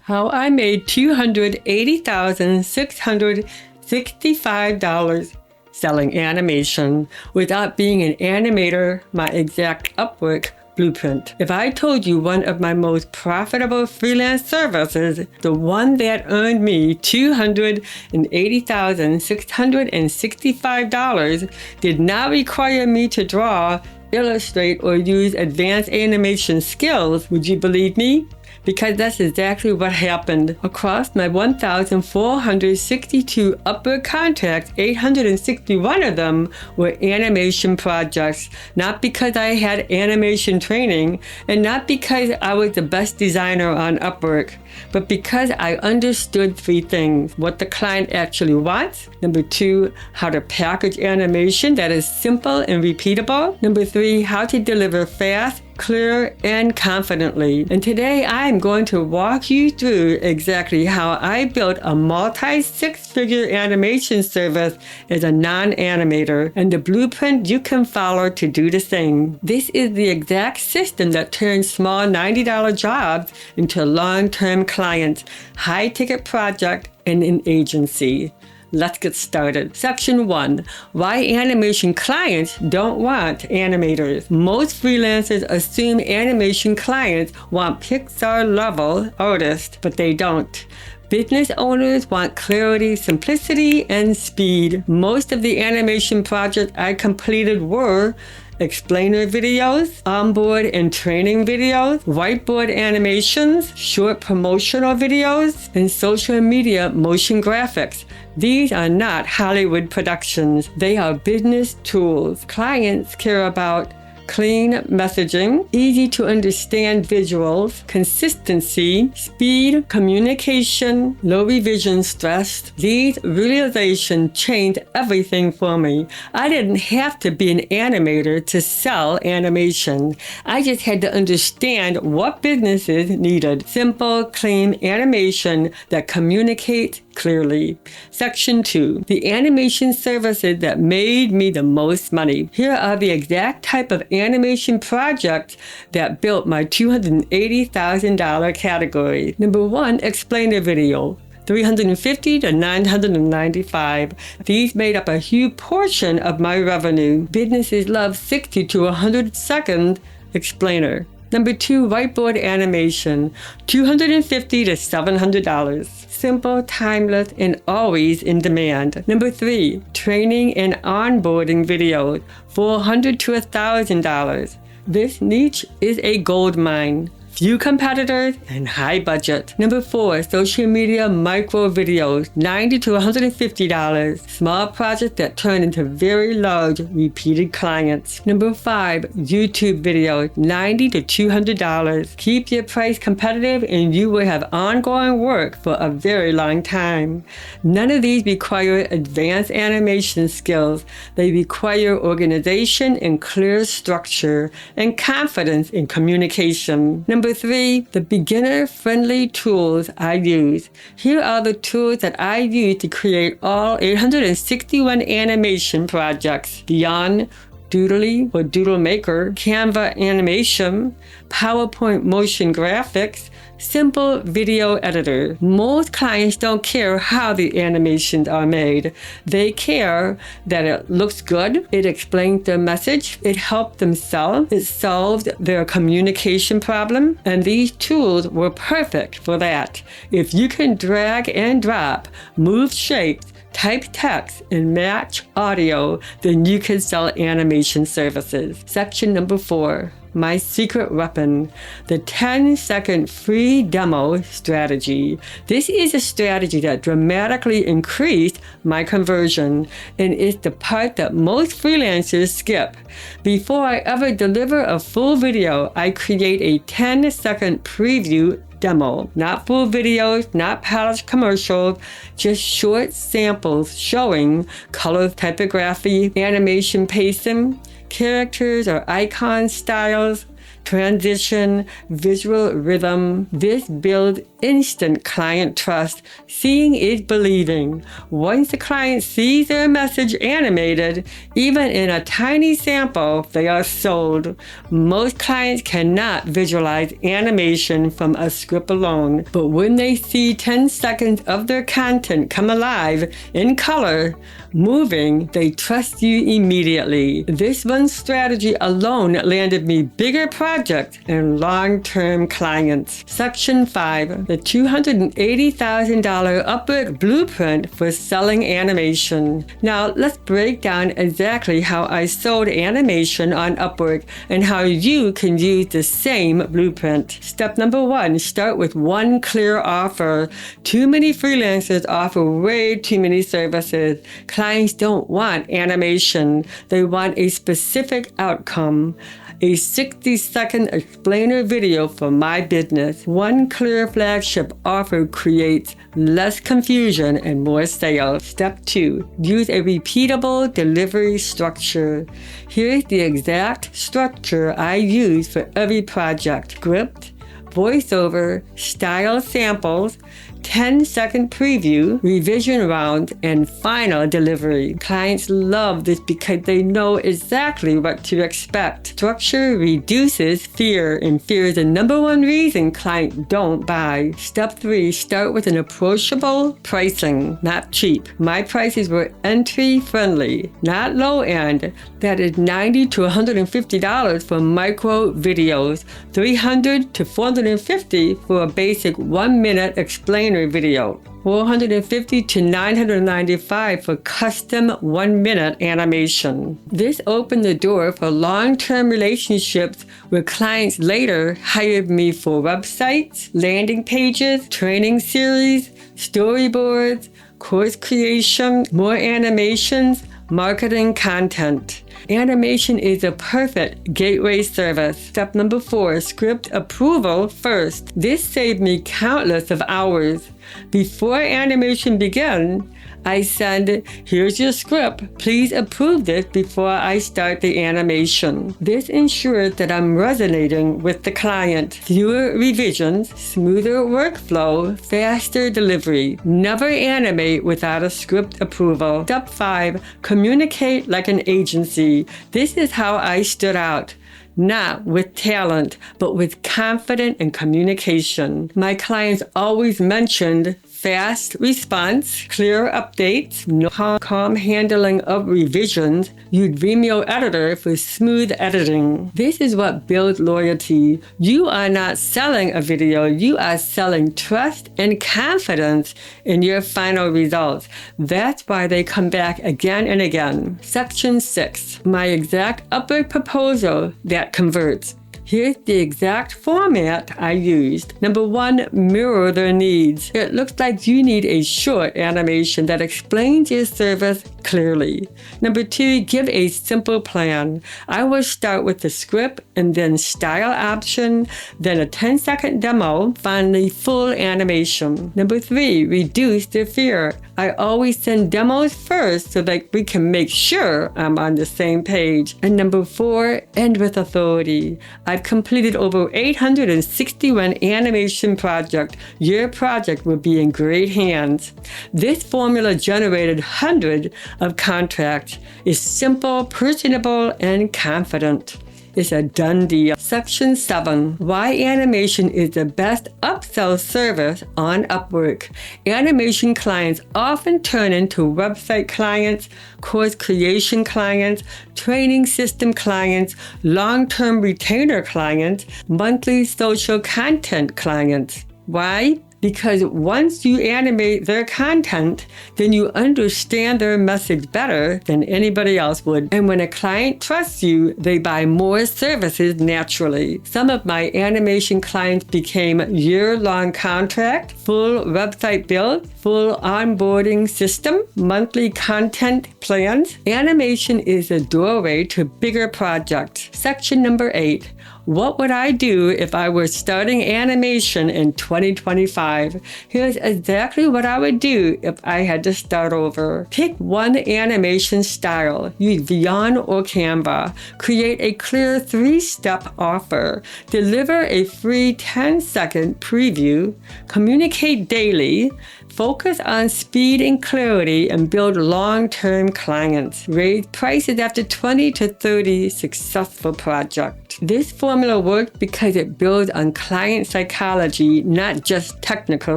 How I made $280,665 selling animation without being an animator, my exact Upwork blueprint. If I told you one of my most profitable freelance services, the one that earned me $280,665, did not require me to draw, illustrate, or use advanced animation skills, would you believe me? Because that's exactly what happened. Across my 1,462 Upwork contracts, 861 of them were animation projects. Not because I had animation training, and not because I was the best designer on Upwork, but because I understood three things: what the client actually wants. Number two, how to package animation that is simple and repeatable. Number three, how to deliver fast, clear, and confidently. And today I'm going to walk you through exactly how I built a multi-six-figure animation service as a non-animator, and the blueprint you can follow to do the same. This is the exact system that turns small $90 jobs into long-term clients, high-ticket project, and an agency. Let's get started. Section 1. Why animation clients don't want animators. Most freelancers assume animation clients want Pixar-level artists, but they don't. Business owners want clarity, simplicity, and speed. Most of the animation projects I completed were explainer videos, onboard and training videos, whiteboard animations, short promotional videos, and social media motion graphics. These are not Hollywood productions. They are business tools. Clients care about clean messaging, easy to understand visuals, consistency, speed, communication, low revision stress. These realizations changed everything for me. I didn't have to be an animator to sell animation. I just had to understand what businesses needed. Simple, clean animation that communicates clearly. Section 2. The animation services that made me the most money. Here are the exact type of animation projects that built my $280,000 category. Number 1, explainer video. $350 to $995. These made up a huge portion of my revenue. Businesses love 60 to 100-second explainer. Number 2, whiteboard animation, $250 to $700. Simple, timeless, and always in demand. Number 3, training and onboarding videos, $400 to $1,000. This niche is a gold mine. Few competitors and high budget. Number 4, social media micro videos, $90 to $150. Small projects that turn into very large repeated clients. Number 5, YouTube videos, $90 to $200. Keep your price competitive and you will have ongoing work for a very long time. None of these require advanced animation skills. They require organization and clear structure and confidence in communication. Number 3, the beginner-friendly tools I use. Here are the tools that I use to create all 861 animation projects: Vyond, Doodly or Doodle Maker, Canva animation, PowerPoint motion graphics, simple video editor. Most clients don't care how the animations are made. They care that it looks good, it explains their message, it helped them sell, it solved their communication problem, and these tools were perfect for that. If you can drag and drop, move shapes, type text, and match audio, then you can sell animation services. Section number 4. My secret weapon, the 10-second free demo strategy. This is a strategy that dramatically increased my conversion, and is the part that most freelancers skip. Before I ever deliver a full video, I create a 10-second preview demo. Not full videos, not polished commercials, just short samples showing color, typography, animation pacing, characters or icon styles, transition, visual rhythm. This builds instant client trust. Seeing is believing. Once the client sees their message animated, even in a tiny sample, they are sold. Most clients cannot visualize animation from a script alone, but when they see 10 seconds of their content come alive in color, moving, they trust you immediately. This one strategy alone landed me bigger projects and long-term clients. Section 5, the $280,000 Upwork blueprint for selling animation. Now let's break down exactly how I sold animation on Upwork and how you can use the same blueprint. Step number 1, start with one clear offer. Too many freelancers offer way too many services. Clients don't want animation. They want a specific outcome. A 60-second explainer video for my business. One clear flagship offer creates less confusion and more sales. Step 2, use a repeatable delivery structure. Here's the exact structure I use for every project. Script, voiceover, style samples, 10-second preview, revision round, and final delivery. Clients love this because they know exactly what to expect. Structure reduces fear, and fear is the number one reason clients don't buy. Step 3, start with an approachable pricing, not cheap. My prices were entry-friendly, not low-end. That is $90 to $150 for micro videos, $300 to $450 for a basic 1-minute explainer video, $450 to $995 for custom 1-minute animation. This opened the door for long-term relationships where clients later hired me for websites, landing pages, training series, storyboards, course creation, more animations, marketing content. Animation is a perfect gateway service. Step number 4, script approval first. This saved me countless of hours. Before animation begins, I send, here's your script. Please approve this before I start the animation. This ensures that I'm resonating with the client. Fewer revisions, smoother workflow, faster delivery. Never animate without a script approval. Step 5, communicate like an agency. This is how I stood out. Not with talent, but with confidence and communication. My clients always mentioned fast response, clear updates, no calm handling of revisions, use Vimeo editor for smooth editing. This is what builds loyalty. You are not selling a video, you are selling trust and confidence in your final results. That's why they come back again and again. Section 6, my exact Upwork proposal that converts. Here's the exact format I used. Number 1, mirror their needs. It looks like you need a short animation that explains your service clearly. Number 2, give a simple plan. I will start with the script and then style option, then a 10-second demo, finally full animation. Number 3, reduce the fear. I always send demos first so that we can make sure I'm on the same page. And number 4, end with authority. I've completed over 861 animation projects. Your project will be in great hands. This formula generated hundreds of contracts. It's simple, personable, and confident. It's a done deal. Section 7, why animation is the best upsell service on Upwork. Animation clients often turn into website clients, course creation clients, training system clients, long-term retainer clients, monthly social content clients. Why? Because once you animate their content, then you understand their message better than anybody else would. And when a client trusts you, they buy more services naturally. Some of my animation clients became year-long contract, full website build, full onboarding system, monthly content plans. Animation is a doorway to bigger projects. Section number 8. What would I do if I were starting animation in 2025? Here's exactly what I would do if I had to start over. Pick one animation style. Use Vyond or Canva. Create a clear 3-step offer. Deliver a free 10-second preview. Communicate daily. Focus on speed and clarity and build long-term clients. Raise prices after 20 to 30 successful projects. This formula works because it builds on client psychology, not just technical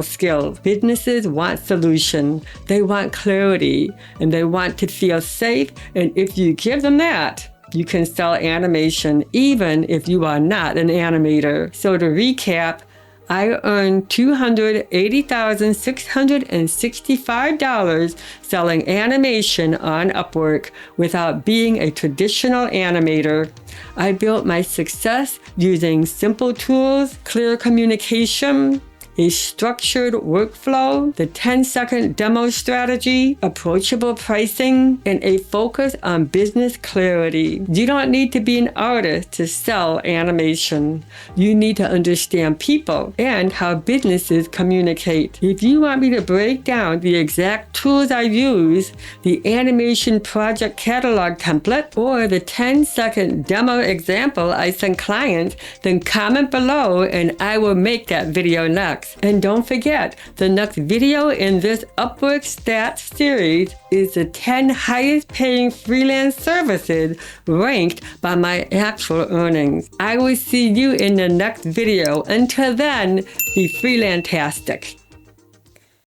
skills. Businesses want solution. They want clarity, and they want to feel safe. And if you give them that, you can sell animation even if you are not an animator. So to recap, I earned $280,665 selling animation on Upwork without being a traditional animator. I built my success using simple tools, clear communication, a structured workflow, the 10-second demo strategy, approachable pricing, and a focus on business clarity. You don't need to be an artist to sell animation. You need to understand people and how businesses communicate. If you want me to break down the exact tools I use, the animation project catalog template, or the 10-second demo example I send clients, then comment below and I will make that video next. And don't forget, the next video in this Upwork Stats series is the 10 highest paying freelance services ranked by my actual earnings. I will see you in the next video. Until then, be freelantastic.